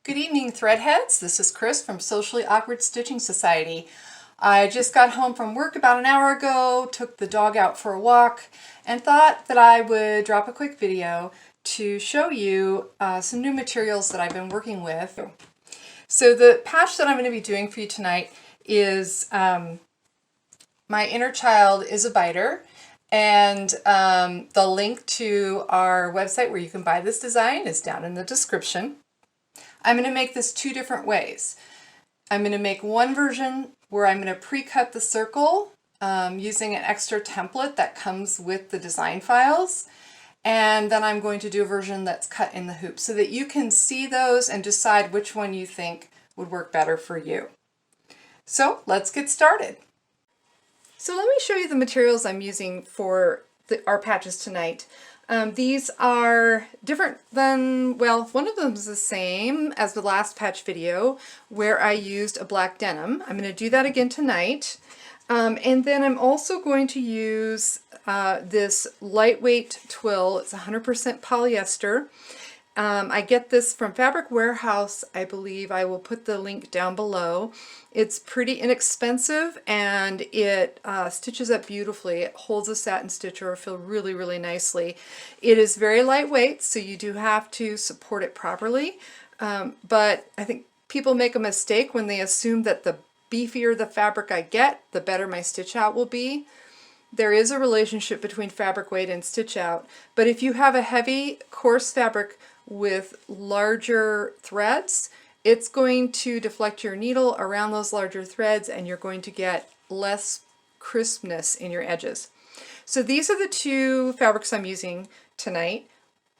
Good evening, Threadheads. This is Kris from Socially Awkward Stitching Society. I just got home from work about an hour ago, took the dog out for a walk, and thought that I would drop a quick video to show you some new materials that I've been working with. So the patch that I'm going to be doing for you tonight is My Inner Child is a Biter, and the link to our website where you can buy this design is down in the description. I'm going to make this two different ways. I'm going to make one version where I'm going to pre-cut the circle using an extra template that comes with the design files. And then I'm going to do a version that's cut in the hoop so that you can see those and decide which one you think would work better for you. So let's get started. So let me show you the materials I'm using for our patches tonight. These are different than, well, one of them is the same as the last patch video where I used a black denim. I'm going to do that again tonight. And then I'm also going to use this lightweight twill. It's 100% polyester. I get this from Fabric Warehouse, I believe. I will put the link down below. It's pretty inexpensive and it stitches up beautifully. It holds a satin stitch or feel really, really nicely. It is very lightweight, so you do have to support it properly. But I think people make a mistake when they assume that the beefier the fabric I get, the better my stitch out will be. There is a relationship between fabric weight and stitch out, but if you have a heavy, coarse fabric with larger threads, it's going to deflect your needle around those larger threads and you're going to get less crispness in your edges. So these are the two fabrics I'm using tonight,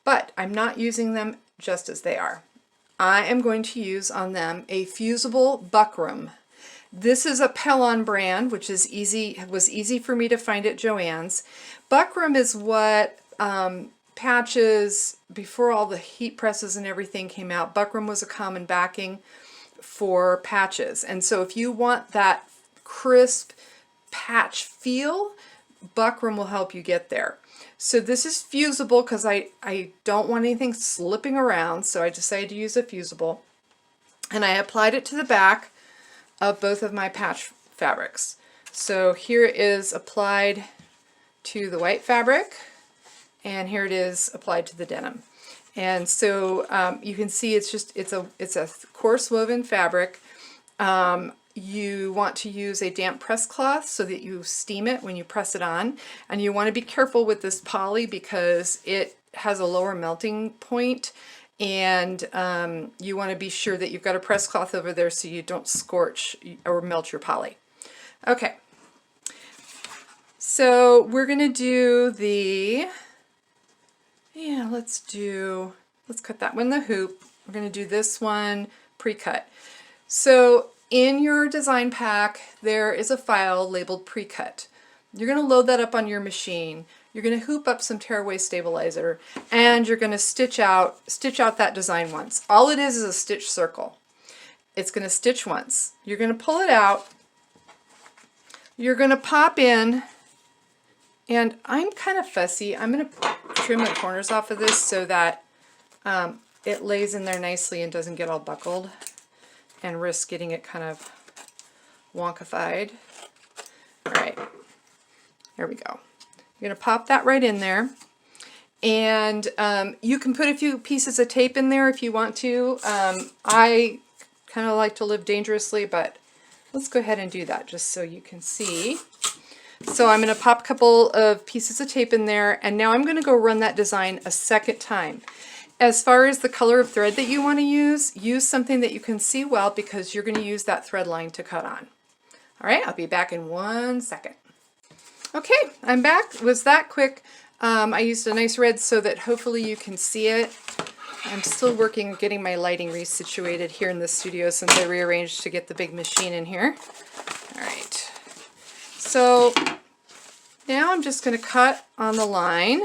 but I'm not using them just as they are. I am going to use on them a fusible buckram. This is a Pellon brand, which was easy for me to find at Joann's. Buckram is what patches, before all the heat presses and everything came out, buckram was a common backing for patches. And so if you want that crisp patch feel, buckram will help you get there. So this is fusible because I don't want anything slipping around, so I decided to use a fusible. And I applied it to the back of both of my patch fabrics. So here it is applied to the white fabric, and here it is applied to the denim. And so you can see it's a coarse woven fabric. You want to use a damp press cloth so that you steam it when you press it on, and you want to be careful with this poly because it has a lower melting point, and you want to be sure that you've got a press cloth over there so you don't scorch or melt your poly. Okay, so we're going to do the, let's cut that one the hoop. We're going to do this one pre-cut. So in your design pack there is a file labeled pre-cut. You're going to load that up on your machine. You're going to hoop up some tearaway stabilizer and you're going to stitch out that design once. All it is a stitch circle. It's going to stitch once. You're going to pull it out. You're going to pop in, and I'm kind of fussy. I'm going to trim the corners off of this so that it lays in there nicely and doesn't get all buckled and risk getting it kind of wonkified. All right, there we go. You're going to pop that right in there, and you can put a few pieces of tape in there if you want to. I kind of like to live dangerously, but let's go ahead and do that just so you can see. So I'm going to pop a couple of pieces of tape in there, and now I'm going to go run that design a second time. As far as the color of thread that you want to use something that you can see well because you're going to use that thread line to cut on. All right, I'll be back in 1 second. Okay, I'm back. It was that quick. I used a nice red so that hopefully you can see it. I'm still working getting my lighting resituated here in the studio since I rearranged to get the big machine in here. All right. So now I'm just going to cut on the line,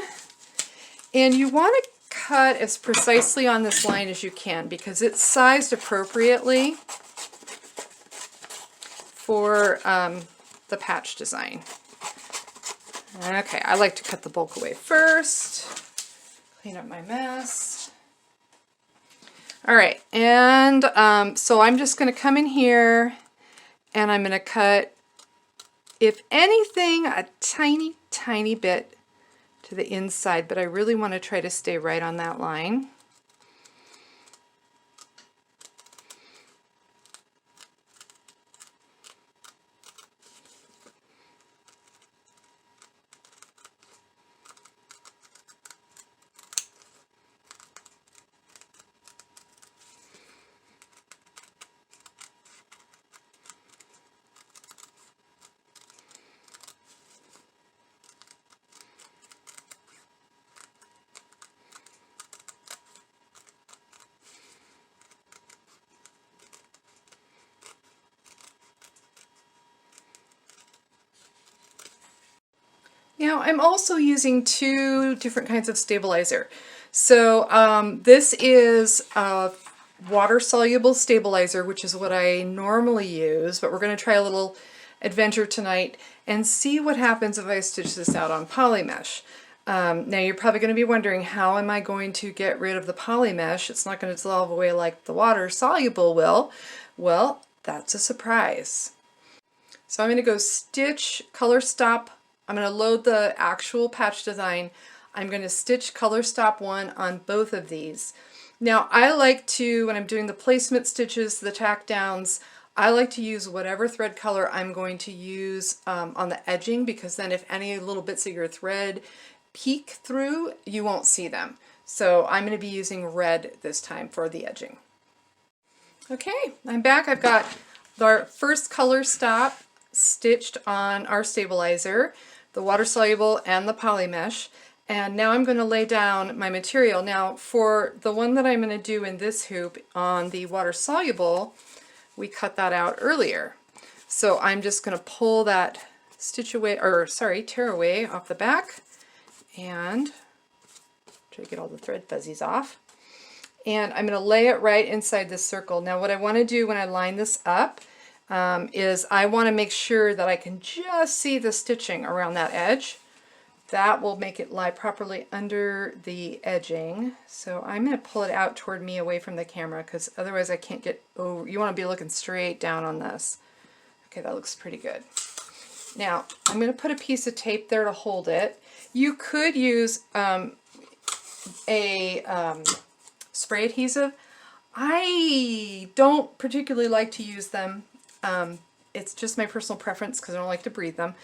and you want to cut as precisely on this line as you can because it's sized appropriately for the patch design. Okay, I like to cut the bulk away first, clean up my mess. All right, and so I'm just going to come in here and I'm going to cut, if anything, a tiny, tiny bit to the inside, but I really want to try to stay right on that line. Now I'm also using two different kinds of stabilizer. So this is a water-soluble stabilizer, which is what I normally use, but we're going to try a little adventure tonight and see what happens if I stitch this out on poly mesh. Now you're probably going to be wondering, how am I going to get rid of the poly mesh? It's not going to dissolve away like the water-soluble will. Well, that's a surprise. So I'm going to go stitch, color stop. I'm going to load the actual patch design. I'm going to stitch color stop 1 on both of these. Now I like to, when I'm doing the placement stitches, the tack downs, I like to use whatever thread color I'm going to use on the edging, because then if any little bits of your thread peek through, you won't see them. So I'm going to be using red this time for the edging. Okay, I'm back. I've got our first color stop stitched on our stabilizer, the water soluble and the poly mesh, and now I'm going to lay down my material. Now for the one that I'm going to do in this hoop on the water soluble, we cut that out earlier. So I'm just going to pull that stitch away, or sorry, tear away off the back, and try to get all the thread fuzzies off. And I'm going to lay it right inside this circle. Now what I want to do when I line this up is I want to make sure that I can just see the stitching around that edge. That will make it lie properly under the edging. So I'm going to pull it out toward me away from the camera, because otherwise I can't get over. You want to be looking straight down on this. Okay, that looks pretty good. Now I'm going to put a piece of tape there to hold it. You could use spray adhesive. I don't particularly like to use them. It's just my personal preference because I don't like to breathe them.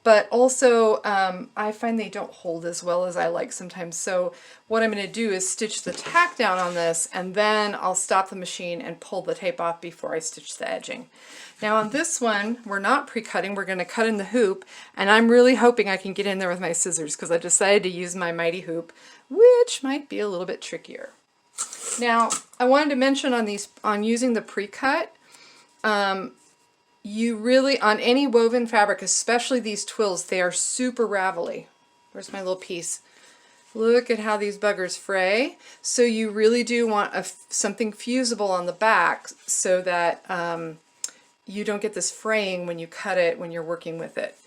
But also I find they don't hold as well as I like sometimes. So what I'm going to do is stitch the tack down on this, and then I'll stop the machine and pull the tape off before I stitch the edging. Now on this one, we're not pre-cutting, we're going to cut in the hoop, and I'm really hoping I can get in there with my scissors because I decided to use my mighty hoop, which might be a little bit trickier. Now I wanted to mention on using the pre-cut, you really, on any woven fabric, especially these twills, they are super ravelly. Where's my little piece? Look at how these buggers fray. So you really do want something fusible on the back so that you don't get this fraying when you cut it when you're working with it.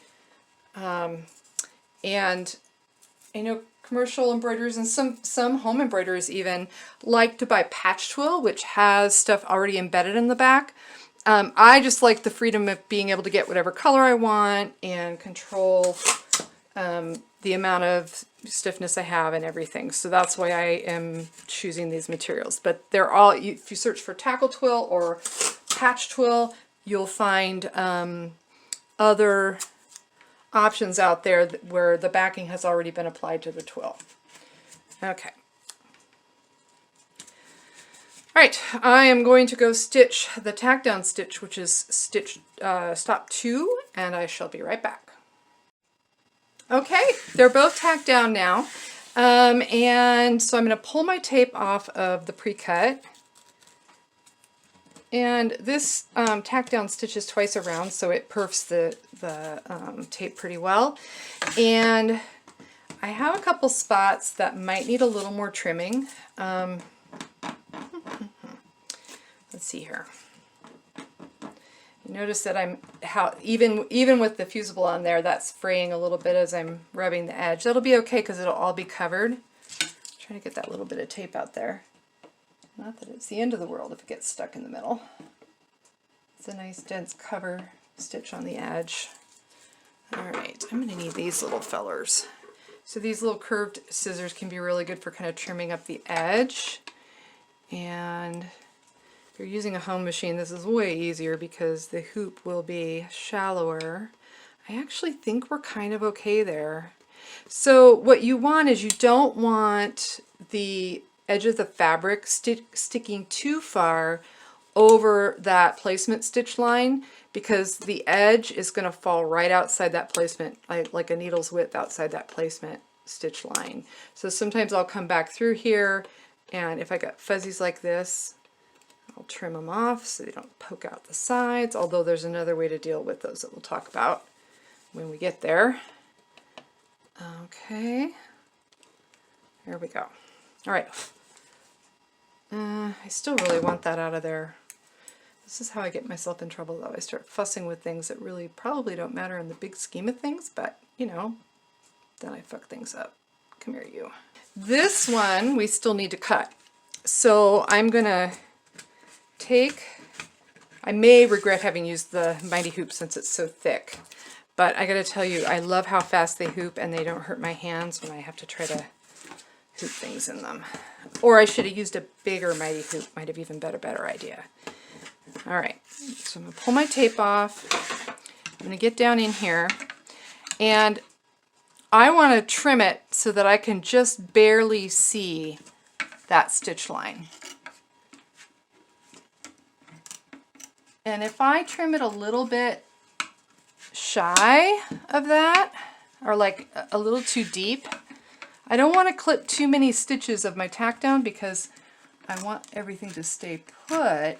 And I know commercial embroiderers and some home embroiderers even like to buy patch twill, which has stuff already embedded in the back. I just like the freedom of being able to get whatever color I want and control the amount of stiffness I have and everything. So that's why I am choosing these materials. But they're all, if you search for tackle twill or patch twill, you'll find other options out there where the backing has already been applied to the twill. Okay. All right, I am going to go stitch the tack down stitch, which is stitch stop 2, and I shall be right back. Okay, they're both tacked down now, and so I'm going to pull my tape off of the pre-cut. And this tack down stitches twice around, so it perfs the tape pretty well. And I have a couple spots that might need a little more trimming. Let's see here. Notice that even with the fusible on there, that's fraying a little bit as I'm rubbing the edge. That'll be okay because it'll all be covered. Trying to get that little bit of tape out there. Not that it's the end of the world if it gets stuck in the middle. It's a nice dense cover stitch on the edge. Alright, I'm going to need these little fellers. So these little curved scissors can be really good for kind of trimming up the edge. And if you're using a home machine, this is way easier because the hoop will be shallower. I actually think we're kind of okay there. So what you want is you don't want the edge of the fabric sticking too far over that placement stitch line, because the edge is going to fall right outside that placement, like a needle's width outside that placement stitch line. So sometimes I'll come back through here, and if I got fuzzies like this, I'll trim them off so they don't poke out the sides, although there's another way to deal with those that we'll talk about when we get there. Okay, there we go. All right, I still really want that out of there. This is how I get myself in trouble, though. I start fussing with things that really probably don't matter in the big scheme of things, but, you know, then I fuck things up. Come here, you. This one we still need to cut. So I'm going to take, I may regret having used the Mighty Hoop since it's so thick, but I got to tell you, I love how fast they hoop and they don't hurt my hands when I have to try to hoop things in them. Or I should have used a bigger Mighty Hoop, might have even been a better idea. All right, so I'm going to pull my tape off. I'm going to get down in here, and I want to trim it so that I can just barely see that stitch line. And if I trim it a little bit shy of that, or like a little too deep, I don't want to clip too many stitches of my tack down because I want everything to stay put.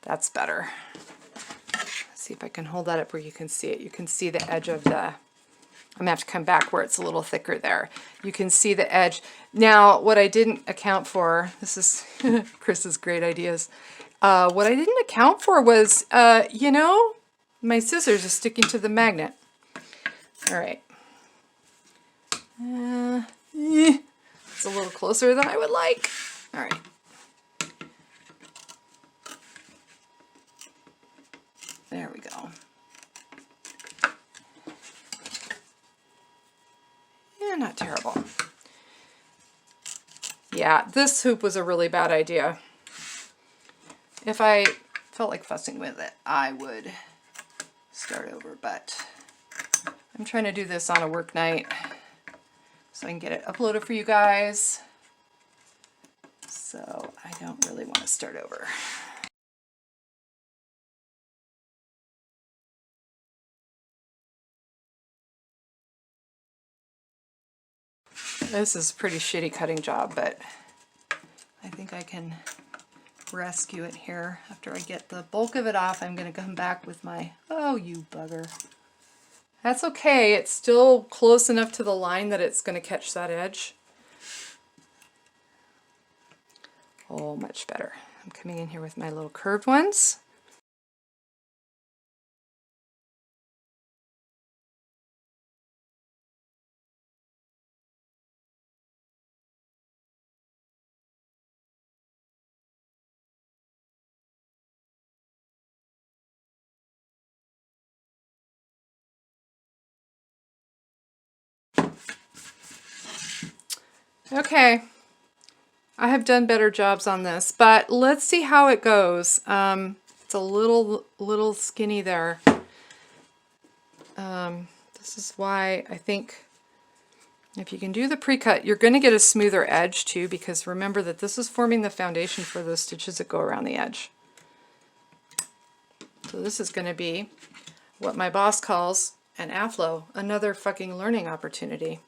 That's better. Let's see if I can hold that up where you can see it. You can see the edge of the, I'm gonna have to come back where it's a little thicker there. You can see the edge. Now, what I didn't account for, this is Kris's great ideas. What I didn't account for was, you know, my scissors are sticking to the magnet. All right. It's a little closer than I would like. All right. There we go. Yeah, not terrible. Yeah, this hoop was a really bad idea. If I felt like fussing with it, I would start over, but I'm trying to do this on a work night so I can get it uploaded for you guys. So I don't really want to start over. This is a pretty shitty cutting job, but I think I can rescue it here. After I get the bulk of it off, I'm going to come back with my, oh, you bugger. That's okay. It's still close enough to the line that it's going to catch that edge. Oh, much better. I'm coming in here with my little curved ones. Okay, I have done better jobs on this, but let's see how it goes. It's a little skinny there. This is why I think if you can do the pre-cut, you're going to get a smoother edge too, because remember that this is forming the foundation for those stitches that go around the edge. So this is going to be what my boss calls an AFLO, another fucking learning opportunity.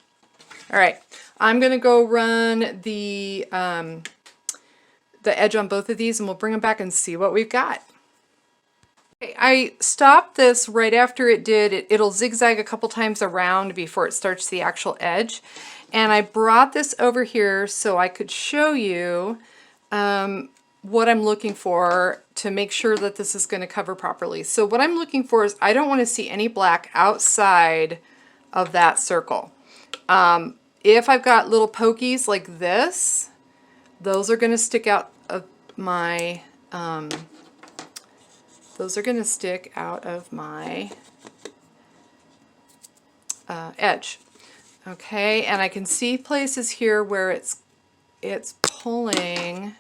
All right, I'm going to go run the edge on both of these, and we'll bring them back and see what we've got. Okay, I stopped this right after it did. It'll zigzag a couple times around before it starts the actual edge. And I brought this over here so I could show you what I'm looking for to make sure that this is going to cover properly. So what I'm looking for is I don't want to see any black outside of that circle. If I've got little pokies like this, those are going to stick out my, those are going to stick out of my edge. Okay, and I can see places here where it's pulling.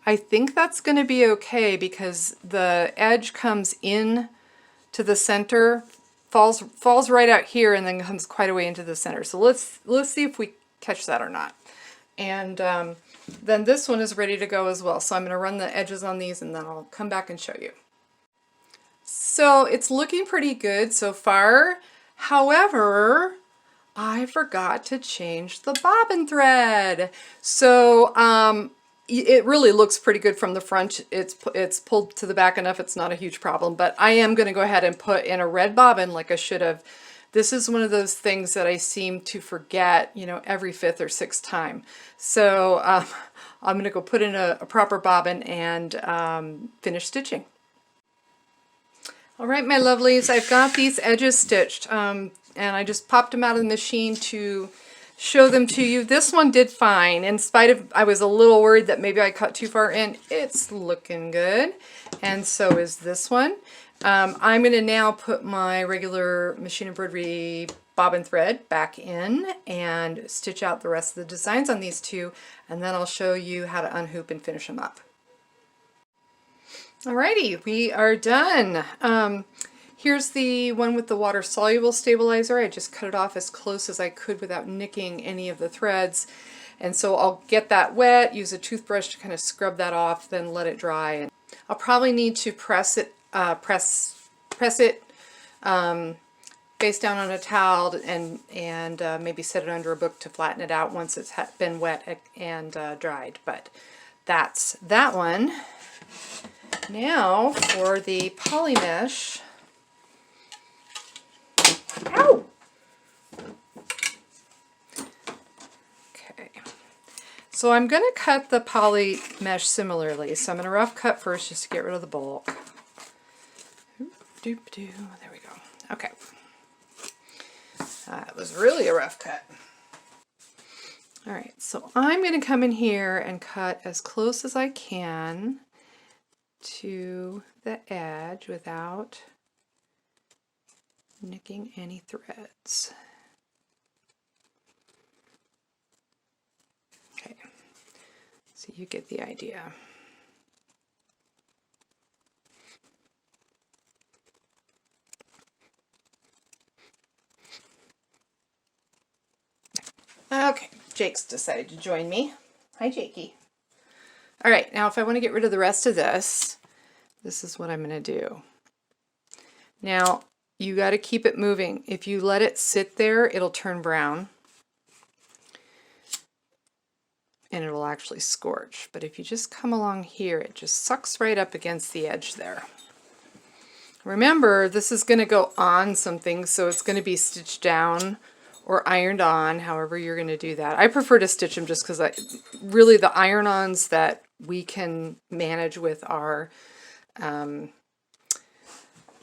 I think that's going to be okay because the edge comes in to the center, falls right out here, and then comes quite a way into the center. So let's see if we catch that or not. And then this one is ready to go as well. So I'm going to run the edges on these, and then I'll come back and show you. So it's looking pretty good so far. However, I forgot to change the bobbin thread. So it really looks pretty good from the front. It's pulled to the back enough, it's not a huge problem, but I am going to go ahead and put in a red bobbin like I should have. This is one of those things that I seem to forget, you know, every 5th or 6th time. So I'm going to go put in a proper bobbin and finish stitching. All right, my lovelies, I've got these edges stitched, and I just popped them out of the machine to show them to you. This one did fine. In spite of, I was a little worried that maybe I cut too far in. It's looking good, and so is this one. I'm going to now put my regular machine embroidery bobbin thread back in and stitch out the rest of the designs on these two, and then I'll show you how to unhoop and finish them up. Alrighty, we are done. Here's the one with the water-soluble stabilizer. I just cut it off as close as I could without nicking any of the threads. And so I'll get that wet, use a toothbrush to kind of scrub that off, then let it dry. And I'll probably need to press it face down on a towel and maybe set it under a book to flatten it out once it's been wet and dried. But that's that one. Now for the poly mesh. Ow! Okay, so I'm going to cut the poly mesh similarly. So I'm going to rough cut first just to get rid of the bulk. There we go. Okay. That was really a rough cut. All right, so I'm going to come in here and cut as close as I can to the edge without nicking any threads. Okay, so you get the idea. Okay, Jake's decided to join me. Hi, Jakey. All right, now if I want to get rid of the rest of this, this is what I'm going to do. Now, you got to keep it moving. If you let it sit there, it'll turn brown and it'll actually scorch. But if you just come along here, it just sucks right up against the edge there. Remember, this is going to go on something, so it's going to be stitched down or ironed on, however you're going to do that. I prefer to stitch them just because really the iron-ons that we can manage with our, come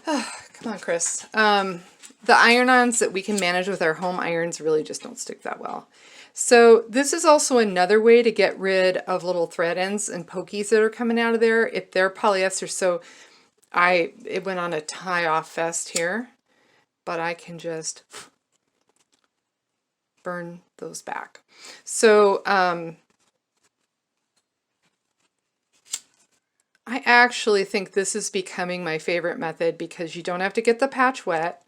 on, Kris. The iron-ons that we can manage with our home irons really just don't stick that well. So this is also another way to get rid of little thread ends and pokies that are coming out of there if they're polyester. So it went on a tie-off fest here, but I can just burn those back. So I actually think this is becoming my favorite method because you don't have to get the patch wet.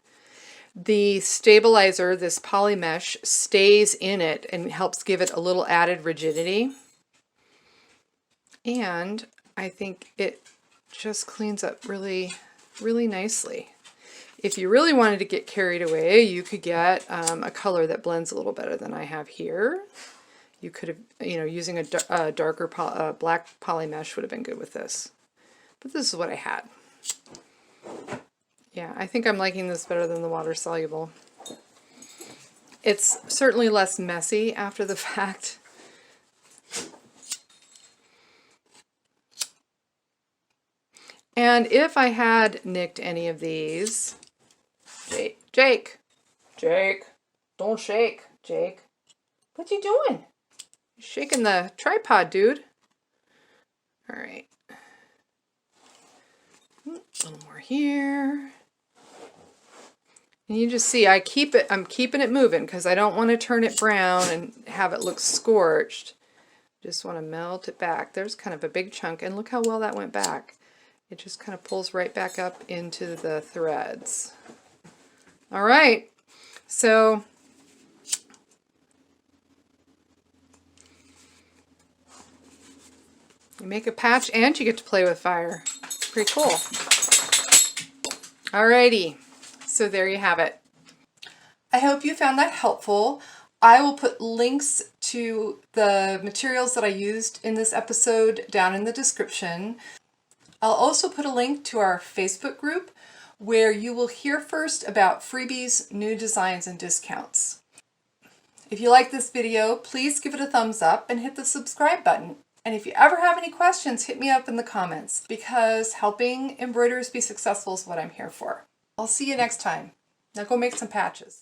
The stabilizer, this poly mesh, stays in it and helps give it a little added rigidity. And I think it just cleans up really, really nicely. If you really wanted to get carried away, you could get a color that blends a little better than I have here. You could have, using a darker black poly mesh would have been good with this. But this is what I had. Yeah, I think I'm liking this better than the water soluble. It's certainly less messy after the fact. And if I had nicked any of these, Jake, don't shake, Jake. What you doing? You're shaking the tripod, dude. All right. A little more here. And you just see I'm keeping it moving because I don't want to turn it brown and have it look scorched. Just want to melt it back. There's kind of a big chunk, and look how well that went back. It just kind of pulls right back up into the threads. All right, so you make a patch and you get to play with fire. Pretty cool. Alrighty, so there you have it. I hope you found that helpful. I will put links to the materials that I used in this episode down in the description. I'll also put a link to our Facebook group where you will hear first about freebies, new designs, and discounts. If you like this video, please give it a thumbs up and hit the subscribe button. And if you ever have any questions, hit me up in the comments, because helping embroiderers be successful is what I'm here for. I'll see you next time. Now go make some patches.